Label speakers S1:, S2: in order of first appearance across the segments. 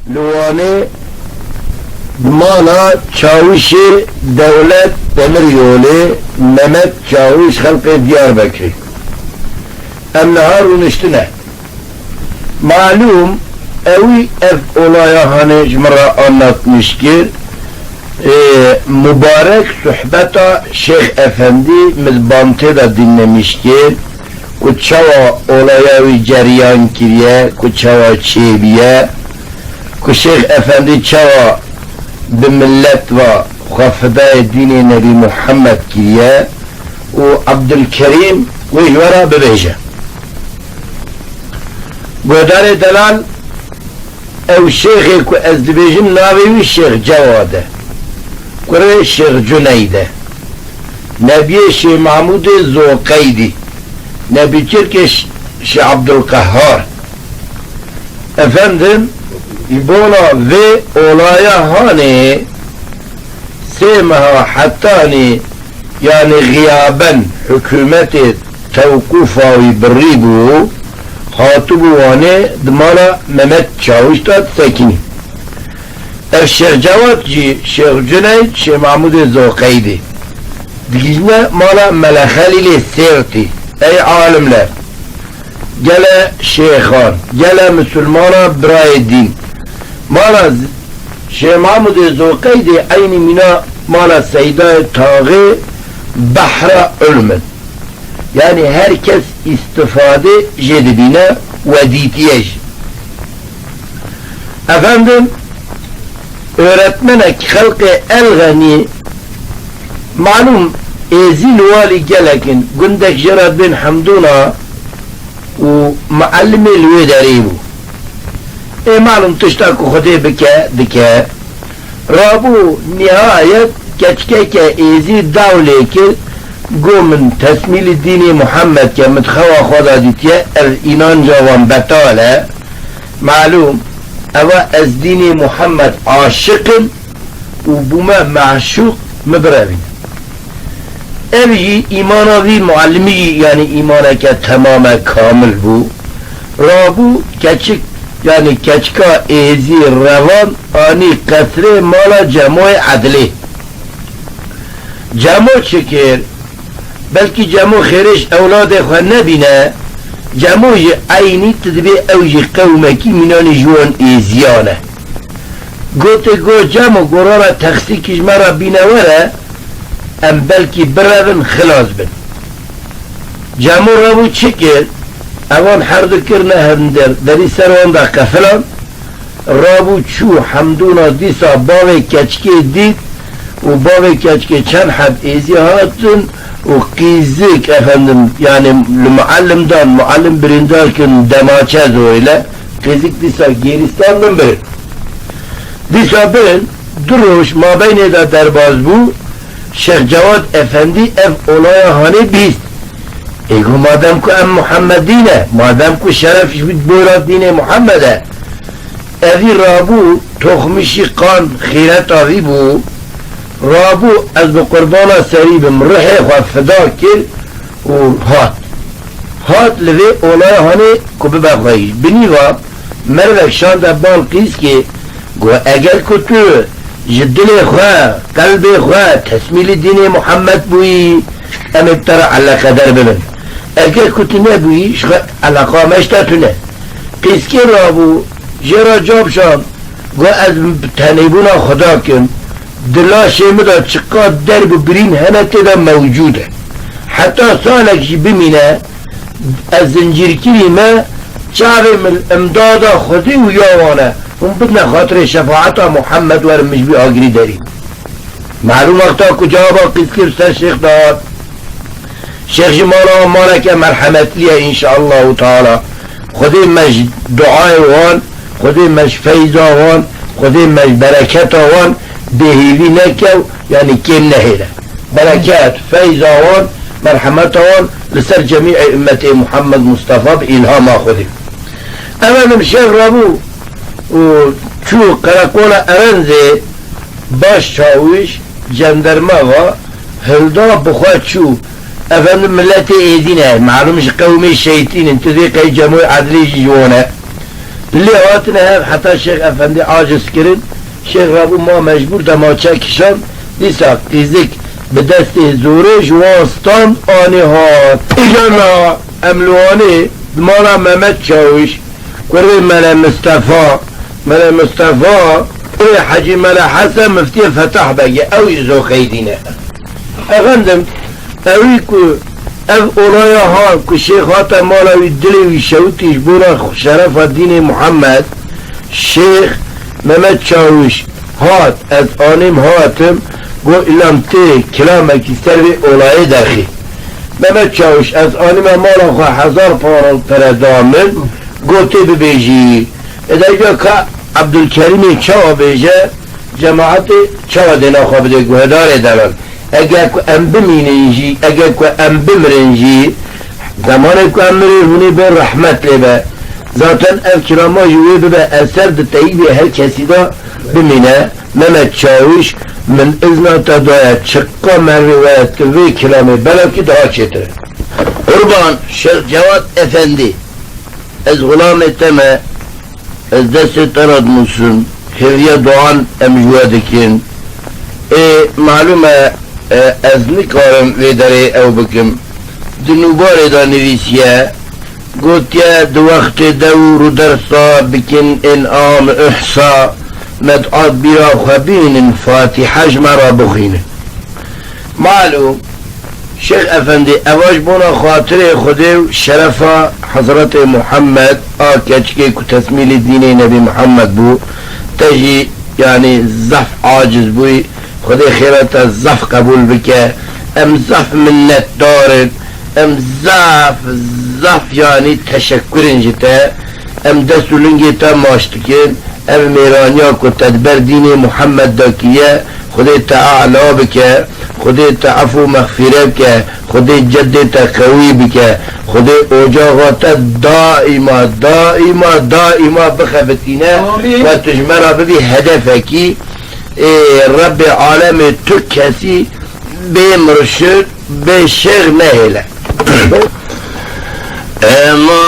S1: Luane Mala Çavuş Devlet Demiryolu Mehmet Çavuş Halkı Diyarbakır. Emne Harun üstüne. Malum evi ev olaya hani cimra anlatmıştır. Mübarek sohbeta Şeyh Efendi mizbantı da dinlemiştir. Kuçava olaya cereyan kiriye, kuçava çebiye, ku Şeyh Efendi çava bi millet ve hafıdaya dini Nebi Muhammed kiriye, o Abdülkerim ve jvara bebeje. Godare delal ev şeyhi ku ez dibêjim navê wî Şeyh Cewad e, kurê Şeyh Cuneyde, nebiyê Şeyh Mahmudê Zoqeydî, nebi Türkê Şeyh Abdülkahhar. Efendim, İbola ve olaya hani semaha hattani yani gıyaben hükümeti tevkufavi birribu hatubu vane dmana Mehmet Çavuş da sekini. Ev Şeyh Cevadci, Şeyh Cüneyd, Şeyh Mahmud Zoqeydi. Dikizne mala melekhalili sirti. Ey alimler, gele şeyhan, gele Müslümana biray din. Mala Şeyh Mahmud Zoqeydi aynı mina mala seyda tağı bahra ölmen. Yani herkes istifade jedibine veditiyej. Efendim, öğretmenek halkı el gani malum ezil vali gelekin gündek Gerard bin Hamduna و معلم الوداريبو malum tıştaku khode bike rabu nihayet keçkeke ezi davleki gomin tesmili dini Muhammed ke mitkhava khoda ditiye el inanca van betale malum eva ez dini Muhammed aşıkım u buma maşuk mübrevin evi imanavi muallimi yani imaneke tamamen kamil bu rabu keçik yani keçka ezi revan ani kasre mala cemoy adli cemo çekir belki cemo khiriş evladı khwa nebine cemoy ayni tedbi evji kavmeki minani juan eziyane gote go cemo gorara taksi kişmara binevere em belki birevin khilaz bin cemo rabu çekir اون هر دکرنه هندر دری سر آن دقیقه فلان رابو چو حمدونا دیسا باوی کچکی دید و باوی کچکی چند حد ایزی هاتن و قیزک افندم یعنی معلم دان معلم بریندار کن دماچه زویله قیزک دیسا گیرستان من برین دیسا برین دروش ما بین دا درباز بو شیخ جواد افندی اف اولای هانی بیست ایگو مادم که ام محمدینه مادم که شرفش بود بورا دین محمده اوی رابو تخمشی قان خیرت آوی بو رابو از بقربانا سریبم روحی خواه فدا کر و هات لوی اولای هانه که ببخواهی بنیوا مروک شاند بال قیز که گو اگر که تو جدل خواه قلب خواه تسمیل دین محمد بوی ام ابترا علا قدر ببن اگر کتی نبویی علاقه مشتتونه قیسکی رابو جرا جاب شام گو از تنیبونا خدا کن دلا شیمدا چقا درب برین همه تدا موجوده حتی سالک جی بمینه از زنجیرکیری ما چاوی من امدادا خودی و یاوانه اون بدنا خاطر شفاعتا محمد ورم مجبی آگری داری معلوم وقتا کجابا قیسکی رسل شیخ داد شیخ جمالا مانا که مرحمت لیه انشاءالله تعالی خودی مش دعای وان خودی مش فیضا وان خودی مش برکت وان بهیوی نکو یعنی کم نهیره برکت فیضا وان مرحمت وان لسر جمیع امت محمد مصطفى بإلهام خودی امام شیخ رابو و چو قرقون ارنزه باش چاویش جندرمه و هلدا بخواه چو efendim milleti edine malum قومي الشيطين انتذيق جموع عدلي جوانا li hatine hatta Şeyh Efendi aciz kirin Şeyh Rabu ma mecbur da maça kişan disa fizik bi desti zuru jwastan ani hat ijana emluani mala Mehmet Çavuş kurbi mele Mustafa Hacı Mele Hasan Müfti Fetah Bey'e ev yüzü kaydine efendim evi ku ev olaya ha ku Şeyh Hatem Malavi dili şevtiş buna şerefa dini Muhammed Şeyh Mehmet Çavuş hat ez anim hatım go ilam te kelamek ister bir olayı dahi Mehmet Çavuş ez anime mala hazar paral peredamın go te bebeji edayca ka Abdülkerim'i çava beje cemaati çava dena xabide guhedar edemem eğer ku embiminici eğer ku embimrenci zamanı ku emrir huni be rahmetle be zaten ev kirama yuve be eser de teybi herkesi de bimine Mehmet Çavuş min iznata doya çıkka merrivayet ve kiramı belki daha çetir Kurban Şeyh Cevat Efendi ez gulam eteme ez desti tanıd musun Hevriye Doğan emjuadekin malume ez nikarım vedare ev bikim dinubare da nevisiye gotiye du vakti devru dersa bikin in'am ihsa med'ad bira khabinin fatiha jmara bukhine malum Şeyh Efendi evaj buna hatire Xudev şerefa Hazreti Muhammed keçke ku tesmili dini Nebi Muhammed bu teji yani zaf aciz bu Xude khirata zaf kabul bike em zaf minnet darin em zaf yani teşekkürün jite em desulun gita maştikin em miranya ku tedber dini Muhammed dakiye Xude ta'ala bike خدای تعفو مغفره بکه خدای جد تقوی بکه خدای اجاقات دائما بخفتینه و تجمره ببی هدفکی رب عالم تو کسی به مرشد به شغ نهله اما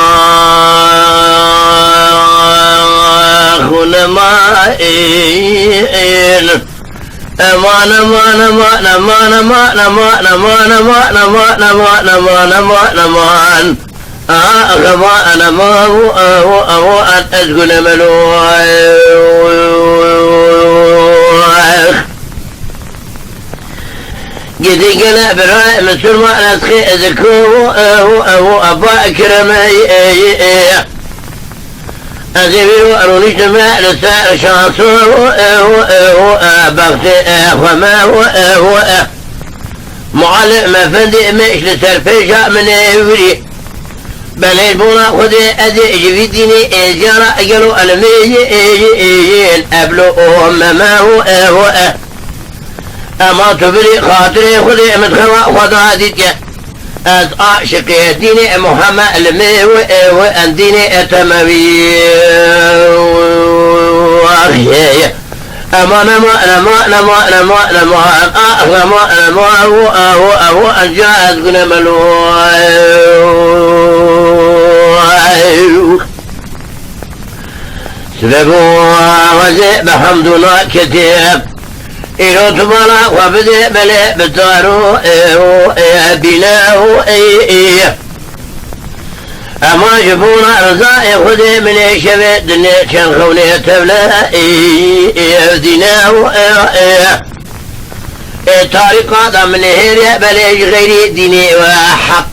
S1: خونمائین Aman aman aman aman aman aman aman aman aman aman aman aman aman aman aman an azgul meluh gidi gele biray Müslüman eski ezku Aba Ekrem'e أزيبي وأرونيش ما لساء شانسو بغتي وما هو معلم فندي مش لسرفيشا من يوري بلين بونا خدي أدي جفيديني إزيارة أجلو ألميجين أبلو ما هو أما تبري خاطري خدي مدخوا خدا ديتك از عاشق دین محمد علمی و دین اتموی امان انجاز گل ملوح سببو وزي بحمدنا كتاب إلو تبالا وبدأ بلي بتارو بناو أما جبونا رزاء خذي من شبه دنيا كان خوني تبلا ديناو طريقة من هيريا بلي غيري ديني وحق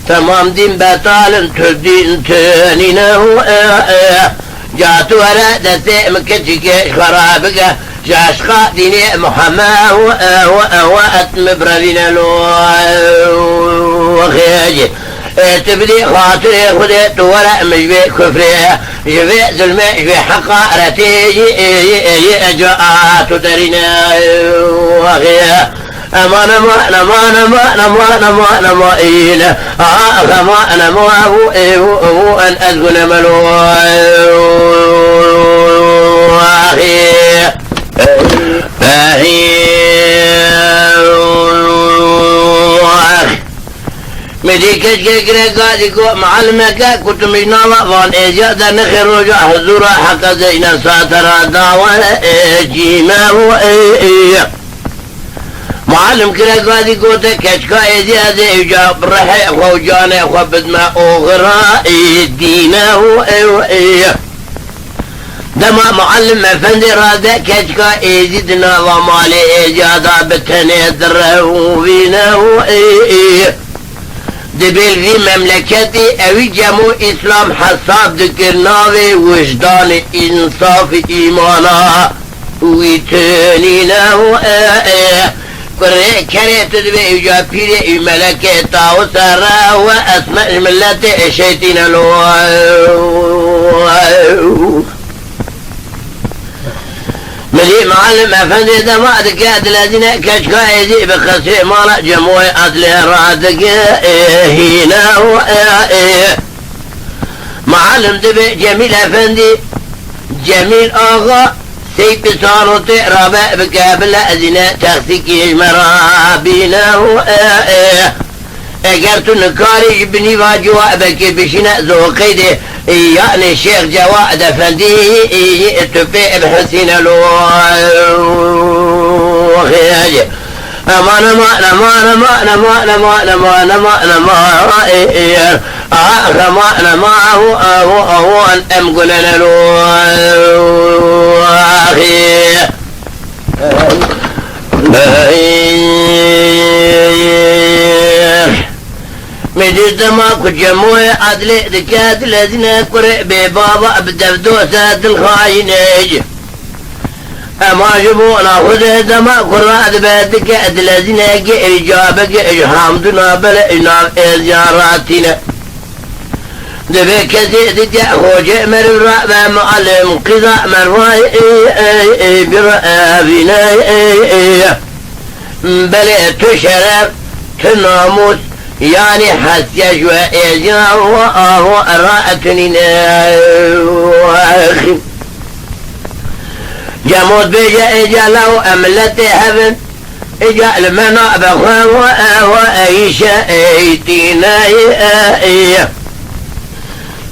S1: تمام دين بطال تدين تنيناو جاتو على دتي مكتك خرابك جاشقا ديني محمد وأتم برلين وخياجي تبدي خاطري خذي طورة مجبي كفري جبي ظلمي جبي حقا رتيجي أجاءات تدرينا وخيا أمان أمان أمان أمان أمان أمان أمان أمان أمان أن أذكر ملوه مدي كشكي كريكا معلمك كنت مجنالا وان إيجاد نخي رجع حضورا حق زينا ساترا داوانا جيما هو معلم كريكا دي قوتا كشكا إيجاد إيجاب رحي أخو جانا أخو بدما أغرا دينا هو دما معلم افندي رادا كشكا إيجادنا ومالي إيجادا بتني دره فينا هو دبل في مملكتي اوی جمو اسلام حساب دکرنا و وجدان انصاف ایمانا ویتنینا و کره کره تدبی ایجا پیر ای ملکتا و سرا و اسمع ملت شیطین لو ملي معلم افندي دمادك الذين كشكا ايدي بخسي مالا جموي ادلي رادك هنا هو معلم دبي جميل افندي جميل اغا سيب صاروتي رابع بكابل ازنا تخسيكي مرابينا هو اگر تو نکاری بنی و جوابك بشنا ذوقيدي يعني الشيخ جواد افندي تبي بحسين لو خياج امان ما ما ما ما ما ما ما ما ما ما هو ام قلنا له اخي مجد ما كجموه عدل دكات الذين قرئ ببابا بدفدوسات الخاينج اما جبونا خذ دما قرأت بدكات الذين اجابك اجحامدنا بل انام ازياراتنا دبي كزي دجا خوجة مرة معلم قضاء مرواي برأبنا بل تشرف تناموس يعني حتى جوا إجا وآه رأتني أخي جمود بيجا إجا لو أملتي هبن إجا المنا بخوا وأيشا إيتينا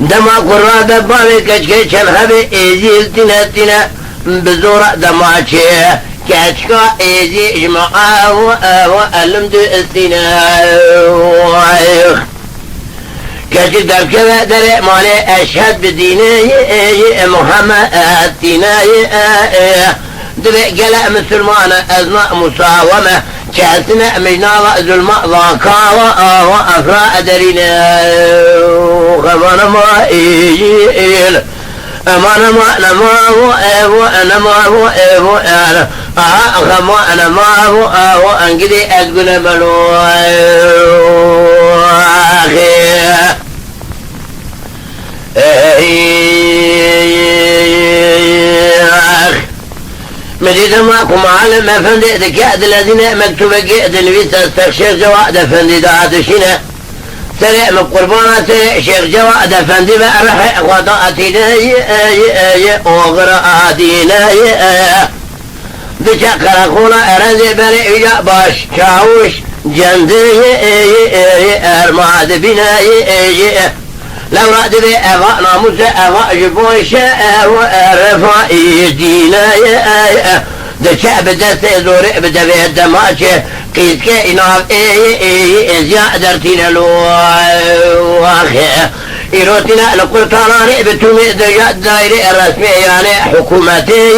S1: دما قرادة بامي كشكي شنخبي إيزيل تنا بزورة دماشي كشكا إيزي إجماعا وألم دو استناء كشك در كذا در مالي أشهد بديني محمد أتناي دبي قلع مسلمان أزناء مساومة كاسنا مجنالة ظلماء ضاكا وأفراء درينا خبانا ما إيجيل أنا ما هو أنا ما هو أنا أخما أنا ما هو أنقدي أقول بلو أخي مديد ماكو معلم أفندي ذكاء الذين مكتوب قيد الويس استخشير جواد أفندي دعات شنا سريع من قربانة شيخ جواد أفندي بأرحي وضعتنا أغرى دينا بشكر أخونا أرزي بريء باش شاوش جندي أرماد بنا لو رأد بي أفا ناموس أفا جبوش وأرفا دينا دشاء بدست زوري بدبي الدماش قيس كإناف إزياء درتين الواخي إيروتنا لقلتاناني بتومي دائري الرسمي يعني حكومتي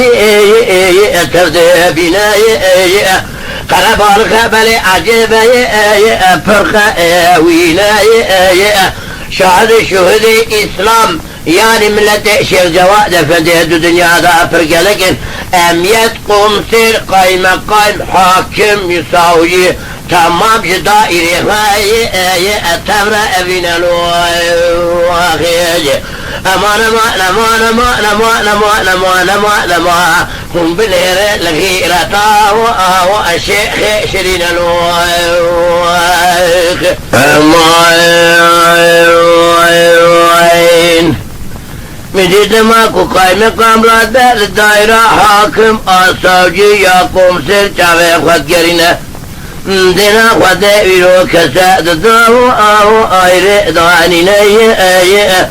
S1: تفضي بناي قرب الخبل عجبي فرقة ويناي شهد شهد إسلام يعني ملت شيخ جواد افندي الدنيا دا فرقة لكن اميت قمصر قايم حاكم يساوي تمام دائري هاي التفرة ابن الواخيج ما هم بالهيرة الغيرة والشيخ شرين الواخ مجد ماكو قائم قامرات بالدائرة حاكم آساوجي يا قوم سر چاوه خود گرینه دنا خد ويرو كساد داو أو أير داني نيه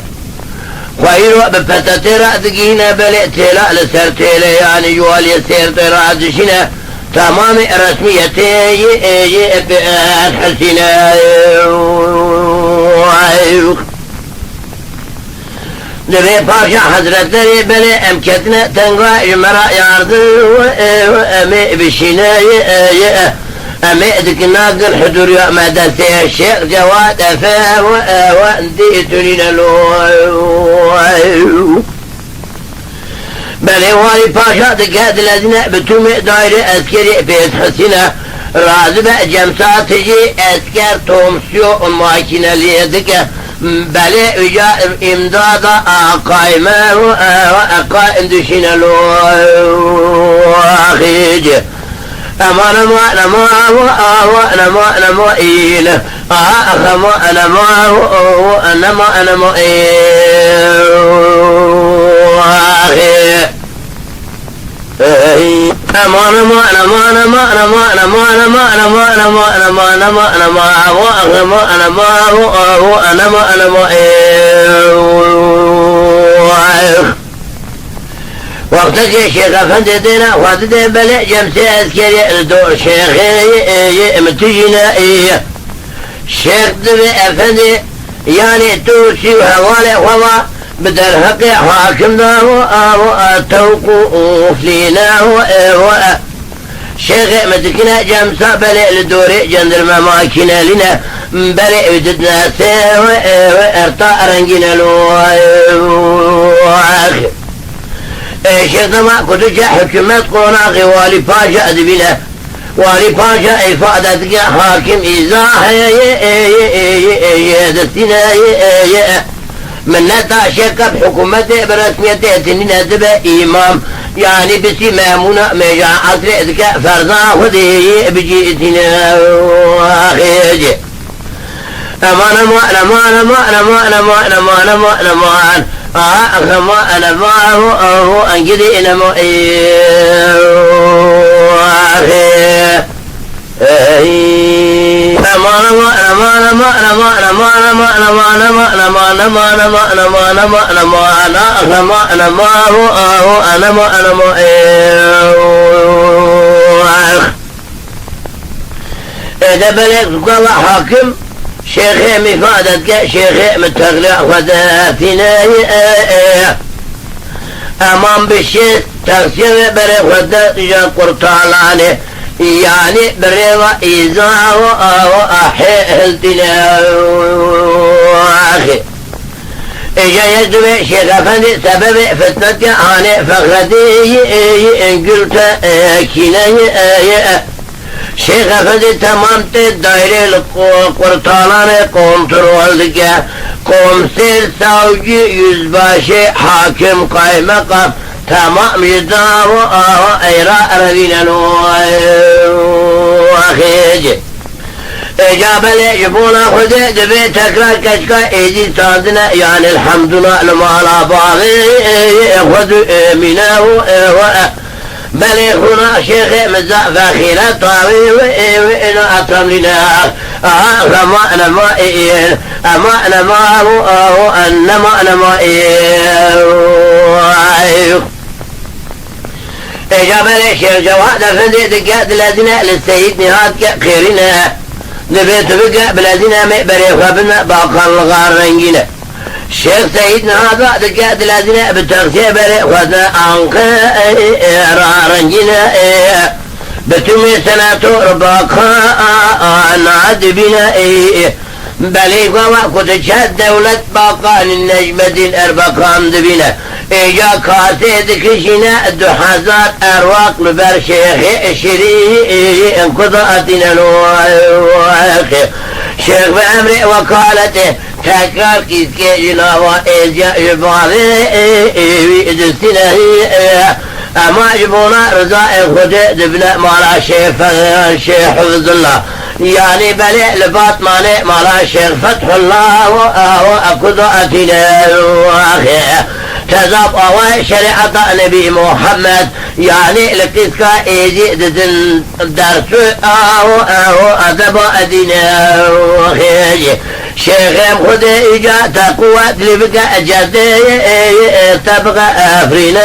S1: خيرو بفتترا دقينا بلئتلا لسرتلا يعني جوال يسير طرا دشنا تمام رسميتي حسنا نبي باشا حضرتي بلي امكتنا تنقى جمرا يارضو امي بشنا امي دكنا قل حضور يا مدسي الشيخ جواد افا واندي ترين لو بلي والي باشا دقات الذين بتومي دايرة اسكري بيت حسنا رازبة جمسا تجي اسكر تومسيو ماكينة ليدك بلي اجا امدادا قائمة وقائم دشنا لو اخيج اما نما ايل نما وقتك يا شيخ افندي دينا وادي بلع جمسي اذكري الدور شيخي متجينا شيخ دبي افندي يعني توسي وهوالي وما بدل حقي حاكم داو او توقف لينا شيخ متكنا جمسا بلع لدوري جندر مماكنا لنا بلع وددنا سيوي ارطاء رنجنا لو اخي شيخنا كنت حكومة قناقي والي باشا أدبنا والي باشا إفادتك حاكم إزاح يدستنا من نتا شكب حكومته برسميته تنين أدبا إمام يعني بسي مامونة مجا عصرتك فرضا ودي بجيتنا أخيج أمان أنا معه أنجدي إلى إذا بلغت قال حاكم شيخي مفادتك شيخي متغلع وذاتنا امام بالشيخ تغسير بري وذات قرطالاني يعني بريضة إيزا وأحيلتنا أخي إجا يجب شيخ أفندي سبب فتنتي عني فخدي إن قلت كناي شيخ أفندي تمام دايرة القرطالانة كنترول دكا قوم سير ساوجي يزباشي حاكم قايمة تمام يداو ايراء ربينا اخيج اجابة لجبونا خده دبي تكرار كشكا ايدي صادنا يعني الحمد لله لما لا باغي خذ منه بل هنا شيخ مزاح فاخيرا طاوي وإنا أطرم لنا أما أنا ما إيه أما أنا ما هو أنما أنا ما إيه إجابة لشيخ جواد أفندي دقات الذين للسيد نهاد خيرنا نبيت بقى بلادنا مقبري وابنا باقا الغار رنجنا شيخ سيدنا هذا دقات الذين بتغسي بري وذا أنقى رنجنا بتمي سنة باقا نعد بنا بلي قوة كتشهد دولة باقا للنجمة الأربقام دبنا إيجا كاسيد كشنا دحازات أرواق لبر شيخ شري انقضاءتنا الواقع شيخ بأمر وكالته تكرار كيسكي جناوة إيجا جبالي ويدستنا أما جبونا رضاء خده دبنا مالا شيخ حفظ الله يعني بلي لباط مالا شيخ فتح الله وأقضاءتنا الواقع تذاب أوى شريعة نبي محمد يعني لقيتك إيدي دزن درس أو أدب أدينا وخيجي شيخ خد إجا تقوى لبقى جدي تبقى أفرينا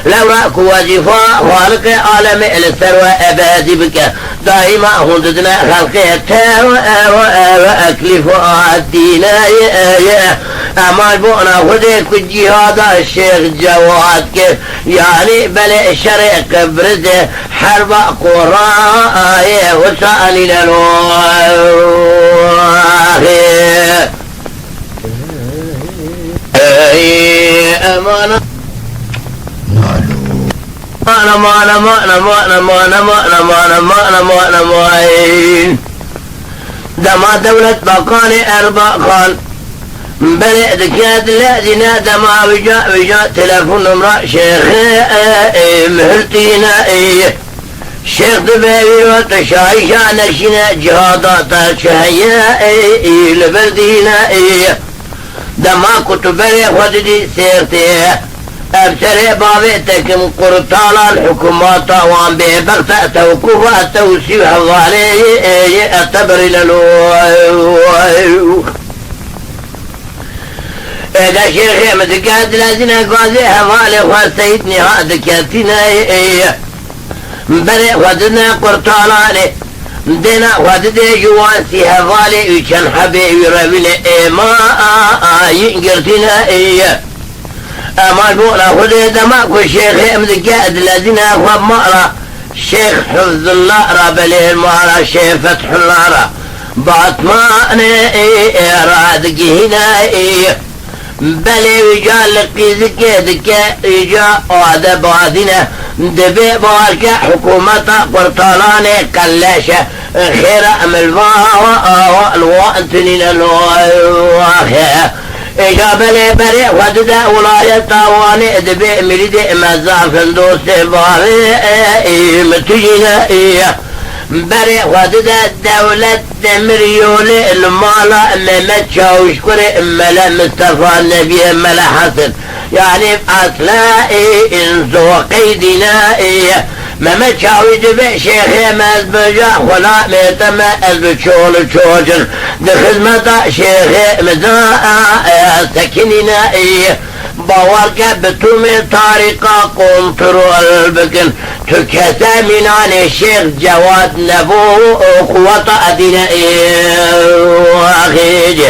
S1: لو رأك وظيفة خالق عالم الثروة أبادي بك دائما هندنا خلقيته وأكلف الدين أما بونا خدك الجهاد الشيخ جواد كيف يعني بل شرع قبرد حرب قراء وسألنا أمانة دما دولة بقاني أربع خان بلد كاد الذين دما وجاء تلفون امرأ شيخ مهلتينا شيخ دبابي وتشايشا نشنا جهادات شهيا لبلدينا دما كتبري خددي سيرتي أبسري بابتكم قرطالا الحكومات وان ببغتة توقفة توسيح الظالي التبري للو إذا شيخي مدقاد لازنا قاضي حوالي وسيدني هذا كاتنا بني ودنا قرطالاني دنا وددي جوانسي حوالي وكان حبيبي ربنا ما ينقرتنا أما البولا خذي دماغ الشيخ مدقاد الذين أخواب مأرى الشيخ حفظ الله رابليه المعرى الشيخ فتح الله باطماني رادقي هنا بلي وجال لقي ذكي إجا وعدا بعدنا دبي بارك حكومة قرطالاني قلاشة خير أملفا والوانتنين الواخي إجا بلي بري وددا ولاية تاواني دبي مريد مزاف دوس باري متجينا بري وددا دولة مريولي المالا ممت شاوشكري ملا مصطفى النبي ملا حسن يعني أصلا انزو قيدنا ممت شاوش بشيخي مزبجا خلا ميتم البشول شوجن دخدمة شيخي مزاء سكننا باورك بتومي طريقة كنترول بكن تكسى منان الشيخ جواد نبو قوة أدينا أخيجي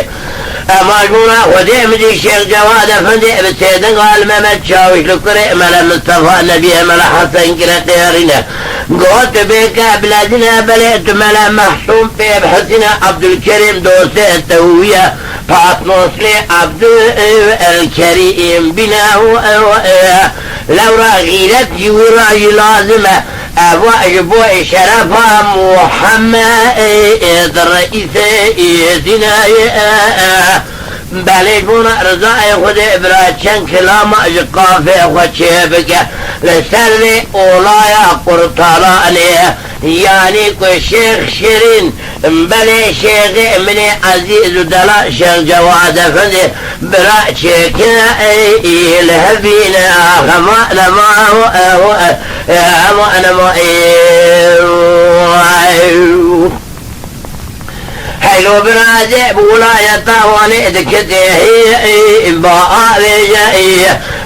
S1: أما جونا وديم دي الشيخ جواد فندي بسيدن قال ممت شاوش لكري ملا مصطفى النبي ملا حسن كلا تيارنا قلت بك بلادنا بليت ملا محسوم بحسنا عبد الكريم دوسي التهوية فاطنوصلي عبد الكريم بناه لو رغيلت جوراي لازمة أواجب شرفها محمد رئيس إيدنا بلجونا رضاي خد إبراتشن كلام أجقافي وشيبك لسري أولايا قرطالاني يعني كو شيخ شيرين بلي شيخ مني عزيز دلا شيخ جواد فندي براتشك الهبينا خمانا ما هو أنا ما حلو بنادي بولاية طواني دكتي بآري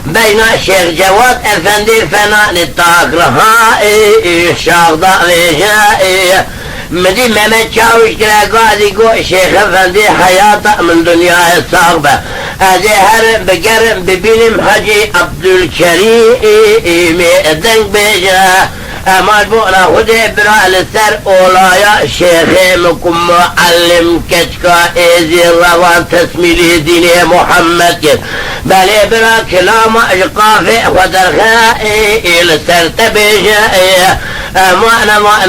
S1: بين الشيخ جواد افندي فنان الطاقرها الشاغضة رجائي مدي ممت شاوش كلا قاضي قو الشيخ افندي حياته من دنيا الصاغبة هذي هرم بقرم ببينم حجي عبد الكريم دنق بيجا أما بونا خدي برا لسر أولايا شيخي مكم معلم كتكا إيزي الروان تسميلي ديني محمد بلي برا كلام أجقافي ودرخائي لسر تبيجائي أنا ما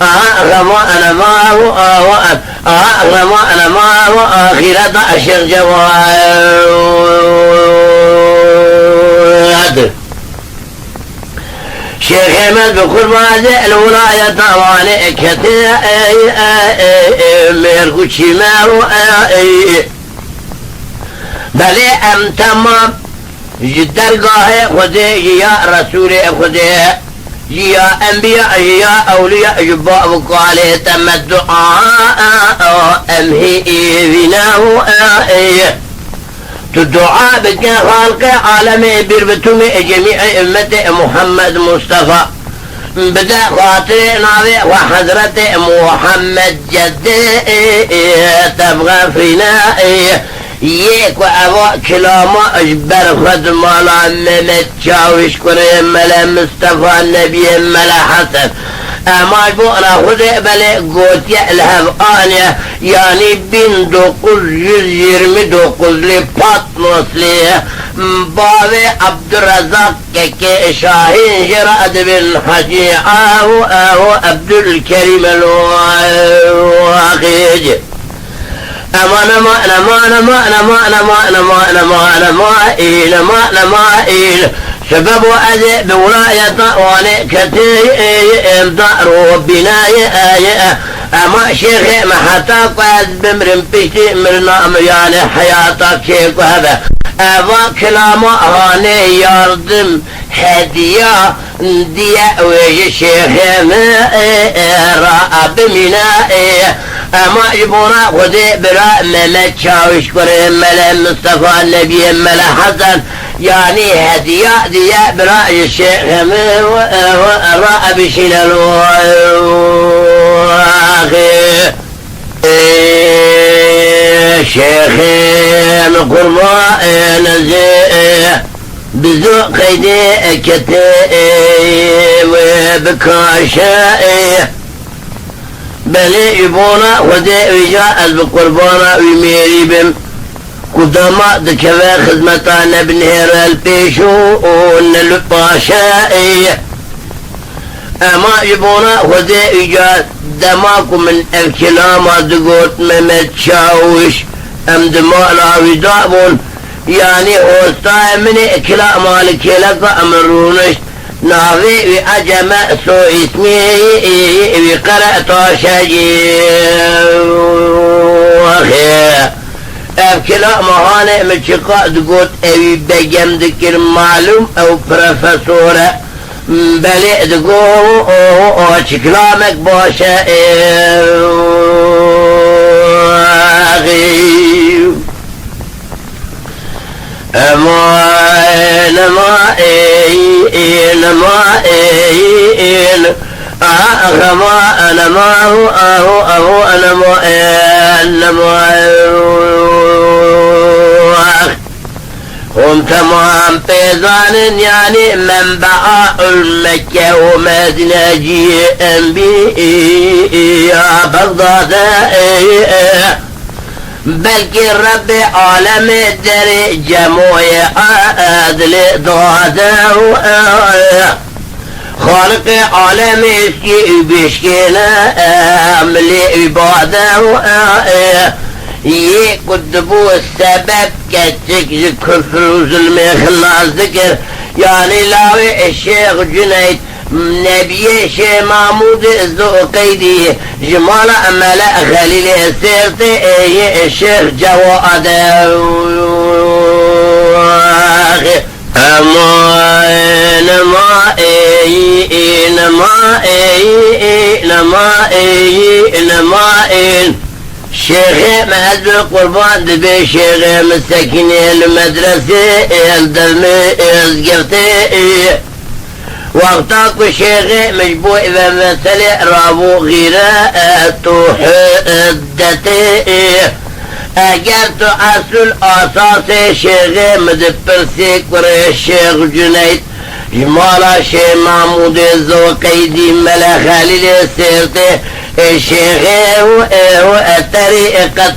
S1: أنا ما هو آخرة أشر جواد شيخ احمد بقربان الولاية طوالي كثير ميركو شمارو بلي ام تمام درگاه خودي يا رسول خودي يا انبياء يا اولياء جباء وقالي تم الدعاء امهي بناه الدعاء بك خالق عالمي بربتم جميع امة محمد مصطفى بدا خاطر ناوي وحضرت محمد جد تبغى فينا يك وابا كلامه اجبر خد مالا ممت شاوش كريم ملا مصطفى النبي ملا حسن اما بونا خده بله قوتي الهفانية يعني بين دوقل يرمي دوقل لي بطنس لي بابي عبد الرزاق كي شاهين جراد بن حجي اهو عبد الكريم الواخيج سبب أذى بولاية طوالي كثير دار بناية أما شيخ ما حتى قاد بمرن بيتي مرنا ميال حياتك شيخ وهذا أبا كلام هاني يردم هدية ديا ويجي شيخ رأب منائي اما يبونا خدي براء ممت شاوش كريم ملا مصطفى النبي ملا حسن يعني هدية ديا براء الشيخ راء بشين الواخي شيخين قرباء نزيه بذوق قيدي كتي وبكاشائي بلي يبونا ودي وجاء بقربانا ويميري بم قدما دكوا خدمتانا بنهر البيشو ونلباشائي اما يبونا ودي وجاء دماكو من الكلام دقوت ممت شاوش ام دماء ودابون يعني وسطا من كلام مالك لك امرونش ناوي وعجم سو اسمي وقرأت شجي وخي افكلا مهانة مشقا تقول اوي بجم ذكر معلوم او بروفيسورة بلي تقول كلامك باشا هم تمام بيزان يعني منبع المكة ومدينة جي انبياء بغداد بلكي رب عالم الدري جموي عادل ضاده خالق عالم اسكي بشكينا عملي عباده يقدبوا السبب كتك كفر وظلم خلاص ذكر يعني لاوي الشيخ جنيد نبي شيخ محمود الزقيدي جمال ملا خليل سيرتي الشيخ جواد شيخ مهد القربان دبي شيخ مسكين المدرسة الدلمي الزقفتي وقتاك شيخ مجبوع بمثل رابو غيره توحدتي اجرت اصل اساس شيخ مدبرسي كره الشيخ جنيد جمالا شيخ محمود الزوقيدي ملا خليل سيرتي الشيخ والطريقة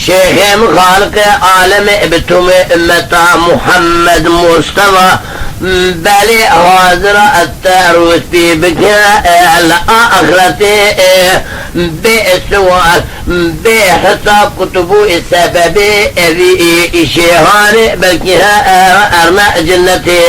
S1: شيخ خالق عالم ابتم امتا محمد مصطفى بلي حاضر التروس في بكاء الآخرة بسؤال بحساب كتب السبب ذي شهار بكها أرنا جنتي